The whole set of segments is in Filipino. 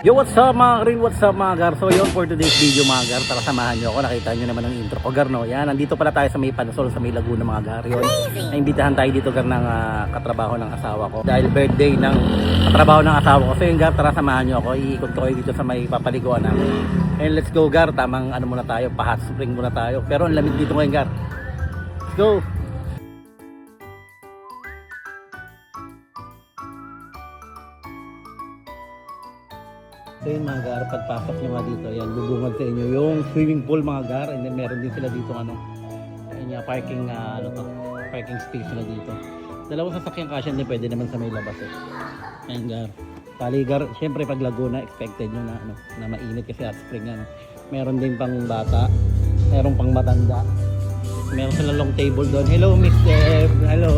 Yo, what's up mga Karin? What's up mga Gar? So yun, for today's video mga Gar, tara samahan nyo ako. Nakita nyo naman ang intro ko Gar, no? Yan, nandito pala tayo sa may Pansol, sa may Laguna mga Gar. Yun, naimbitahan tayo dito Gar ng katrabaho ng asawa ko. Dahil birthday ng katrabaho ng asawa ko. So yun Gar, tara samahan nyo ako. Iikot ko kayo dito sa may papaliguan namin. And let's go Gar, tamang ano muna tayo, pa-hot spring muna tayo. Pero ang lamig dito ngayon Gar. Let's go! So yun mga Gar, pagpasok nyo nga dito, yan, bubungad sa inyo yung swimming pool mga Gar. And then meron din sila dito parking, parking space na dito. Dalawang sasakyan kasya, hindi pwede naman sa may labas eh. Ayan Gar. Pali Gar, syempre pag Laguna, expected nyo na mainit kasi hot spring yan. Meron din pang bata, meron pang matanda. Meron sila long table doon. Hello Miss Deb, hello.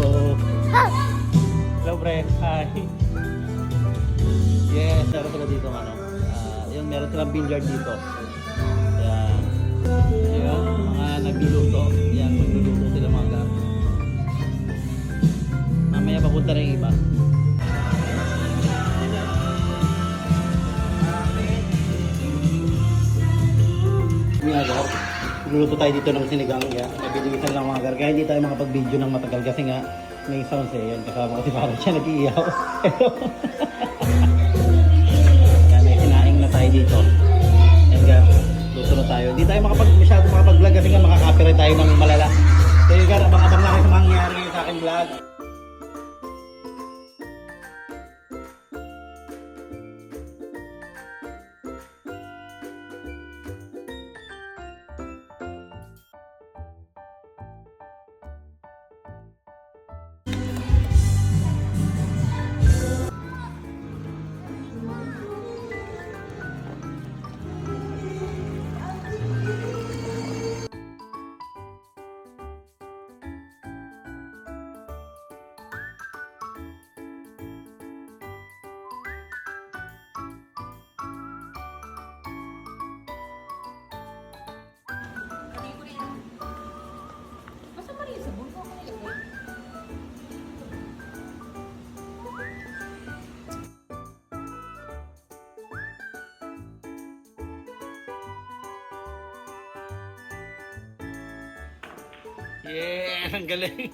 Hello Brett, hi. Yes, meron sila dito meron silang billiard dito. Ayan. Ayan, mga nagluluto. Ayan, magluluto sila mga Gar. Mamaya papunta na yung iba. Mga Gar, magluluto tayo dito ng sinigang. Ayan, mabilisan lang mga Gar. Kaya hindi tayo makapag-video ng matagal kasi nga may sounds eh. Ayan, kasama kasi parang siya nag-iiyaw. Tayo dito. Ayan Gar, luto na tayo. Hindi tayo masyado makapag-vlog kasi nga makaka-copyright tayo ng malala. So yun Gar, abang-abang lang kayo sa mangyayari sa aking vlog. Yeah, ang galing.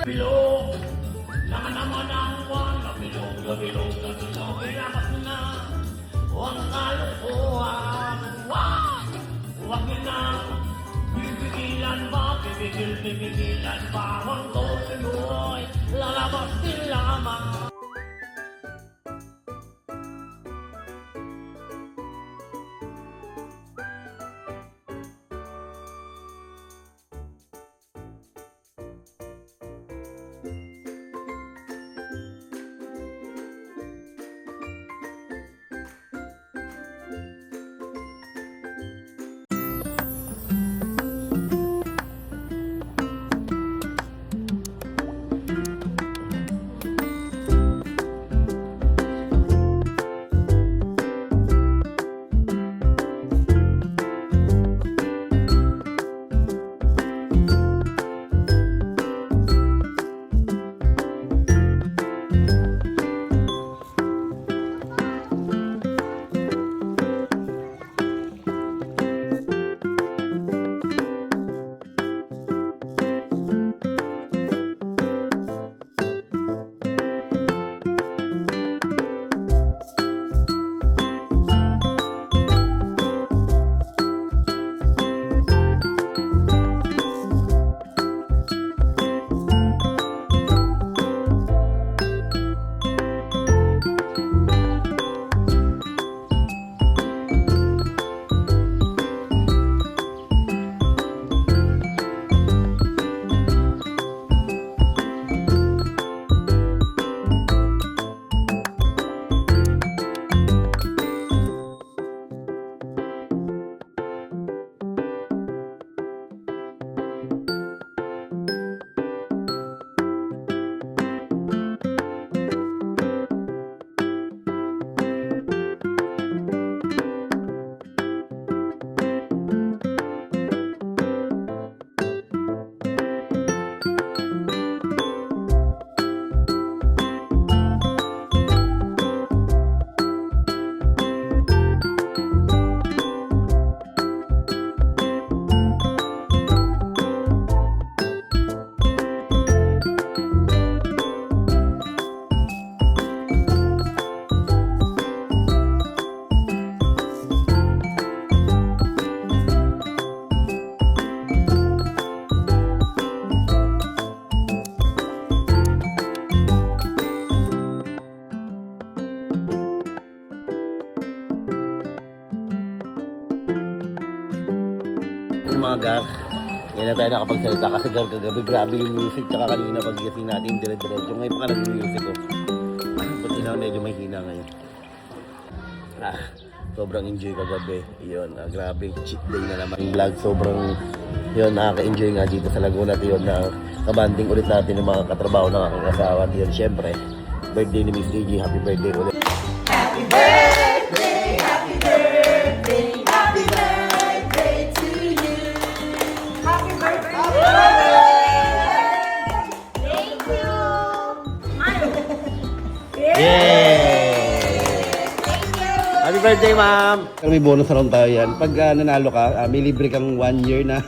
Bilog, naman ang wala. Bilog, ilabas na. Huwag kalukuhan. Huwag nyo na. Bibigilan ba? Bibigilan ba? Huwag tuloy. Lalabas din lamang. gar. Ngayon na tayo nakapagsalita kasi kagabi grabe yung music tsaka kanina pag-gising natin dire-diretso. Ngayon pa ka nag-music ko. Buti na medyo may hina ngayon. Sobrang enjoy kagabi. Yun, grabe cheat day na naman yung vlog. Sobrang yun, nakaka-enjoy nga dito sa Laguna. Yun, na kabanding ulit natin ng mga katrabaho ng aking asawa. Yun, syempre, birthday ni Miss DJ. Happy birthday ulit. Happy birthday, happy birthday, happy birthday to you. Happy birthday. Thank you. Yay! Happy birthday, ma'am! May bonus round tayo yan. Pag nanalo ka, may libre kang 1 year na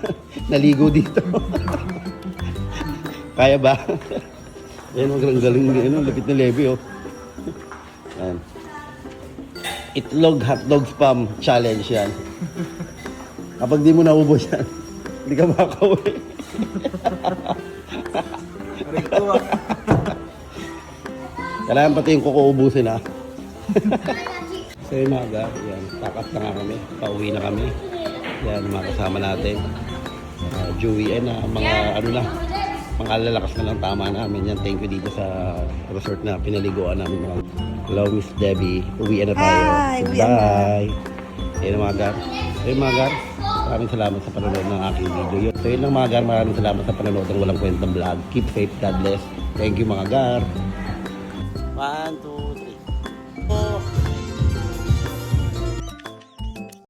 naligo dito. Kaya ba? Yan, ang galing din. Lapit na levy, oh. Yan. Itlog hotdog spam challenge yan. Kapag di mo naubos yan, hindi ka makakauwi. Kailangan pati yung kuko ubusin, ha? So yung mga yan, takas na nga kami, pauwi na kami. Yan, mga kasama natin. Joey, mga ano na, mga lalakas na lang tama namin yan. Thank you dito sa resort na pinaliguan namin. Hello, Miss Debbie. Uwian na tayo. Hi, uwian na. Bye! Yan mga gar. So yung mga gar, maraming salamat sa panonood ng aking video. So yun lang mga gar, maraming salamat sa panonood ng Walang Kwentang Vlog. Keep safe, God bless. Thank you mga gar. 1, 2, 3.